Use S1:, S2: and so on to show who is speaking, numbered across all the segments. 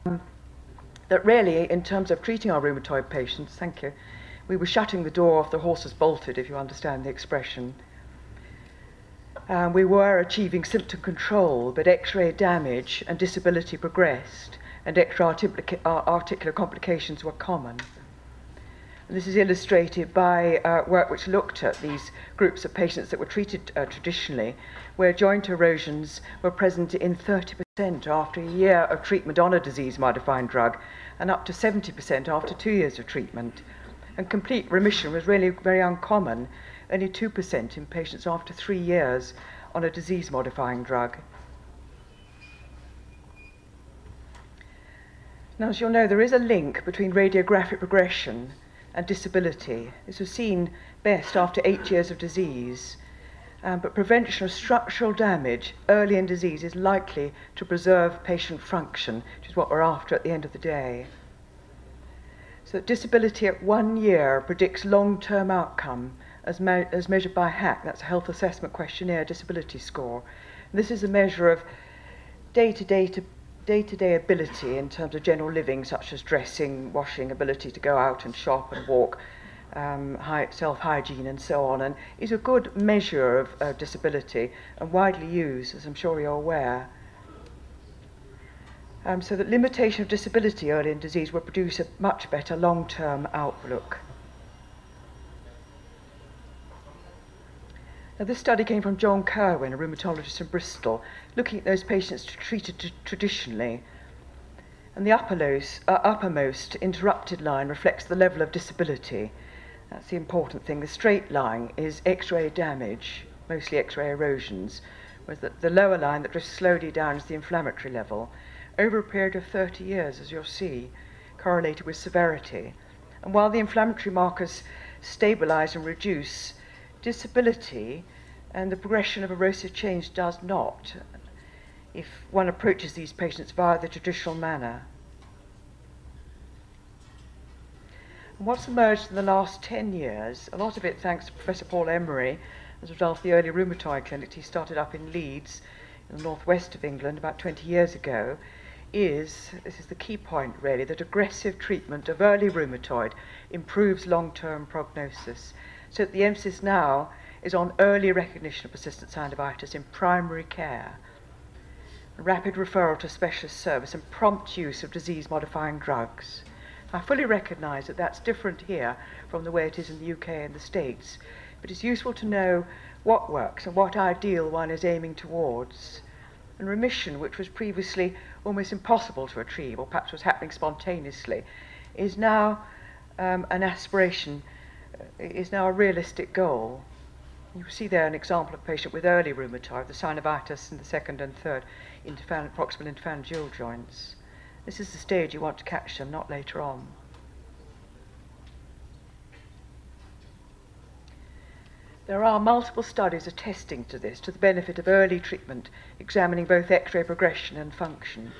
S1: that really, in terms of treating our rheumatoid patients, thank you, we were shutting the door off the horses bolted, if you understand the expression. We were achieving symptom control, but X-ray damage and disability progressed, and extra-articular complications were common. And this is illustrated by work which looked at these groups of patients that were treated traditionally, where joint erosions were present in 30% after a year of treatment on a disease-modifying drug, and up to 70% after 2 years of treatment. And complete remission was really very uncommon, only 2% in patients after 3 years on a disease-modifying drug. Now, as you'll know, there is a link between radiographic progression and disability. This was seen best after 8 years of disease, but prevention of structural damage early in disease is likely to preserve patient function, which is what we're after at the end of the day. So disability at 1 year predicts long-term outcome as measured by HAQ, that's a Health Assessment Questionnaire Disability Score. And this is a measure of day-to-day ability in terms of general living, such as dressing, washing, ability to go out and shop and walk, self-hygiene and so on, and is a good measure of disability and widely used, as I'm sure you're aware. So that limitation of disability early in disease will produce a much better long-term outlook. Now, this study came from John Kerwin, a rheumatologist in Bristol, looking at those patients treated traditionally. And the uppermost interrupted line reflects the level of disability. That's the important thing. The straight line is X-ray damage, mostly X-ray erosions, whereas the lower line that drifts slowly down is the inflammatory level, over a period of 30 years, as you'll see, correlated with severity. And while the inflammatory markers stabilize and reduce, disability and the progression of erosive change does not, if one approaches these patients via the traditional manner. And what's emerged in the last 10 years, a lot of it thanks to Professor Paul Emery, as a result of the early rheumatoid clinic he started up in Leeds, in the northwest of England, about 20 years ago, this is the key point really, that aggressive treatment of early rheumatoid improves long-term prognosis. So the emphasis now is on early recognition of persistent synovitis in primary care, rapid referral to specialist service, and prompt use of disease-modifying drugs. I fully recognise that that's different here from the way it is in the UK and the States, but it's useful to know what works and what ideal one is aiming towards. And remission, which was previously almost impossible to achieve, or perhaps was happening spontaneously, is now an aspiration, is now a realistic goal. You see there an example of a patient with early rheumatoid, the synovitis in the second and third proximal interphalangeal joints. This is the stage you want to catch them, not later on. There are multiple studies attesting to this, to the benefit of early treatment, examining both X-ray progression and function.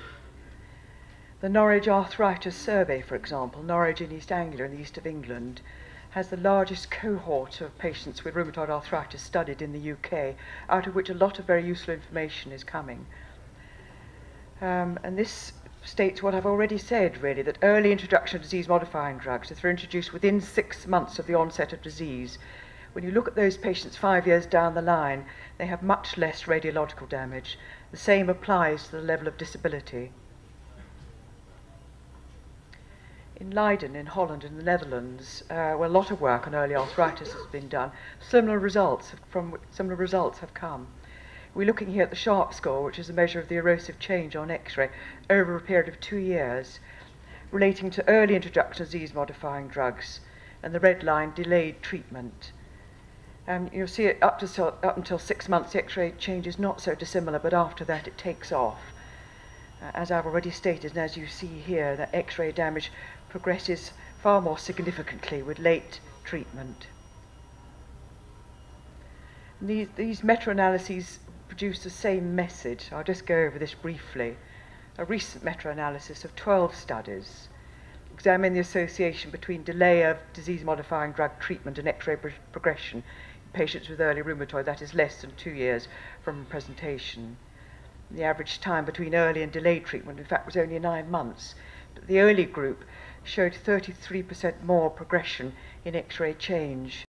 S1: The Norwich Arthritis Survey, for example, Norwich in East Anglia in the east of England, has the largest cohort of patients with rheumatoid arthritis studied in the UK, out of which a lot of very useful information is coming. And this states what I've already said, really, that early introduction of disease-modifying drugs, if they're introduced within 6 months of the onset of disease, when you look at those patients 5 years down the line, they have much less radiological damage. The same applies to the level of disability. In Leiden, in Holland, in the Netherlands, where a lot of work on early arthritis has been done, similar results have come. We're looking here at the Sharp score, which is a measure of the erosive change on X-ray over a period of 2 years, relating to early introduction of disease-modifying drugs, and the red line, delayed treatment. You'll see it up until 6 months, the X-ray change is not so dissimilar, but after that it takes off. As I've already stated, and as you see here, that X-ray damage progresses far more significantly with late treatment. These meta-analyses produce the same message. I'll just go over this briefly. A recent meta-analysis of 12 studies examine the association between delay of disease-modifying drug treatment and X-ray progression in patients with early rheumatoid, that is less than 2 years from presentation. The average time between early and delayed treatment, in fact, was only 9 months. But the early group showed 33% more progression in X-ray change.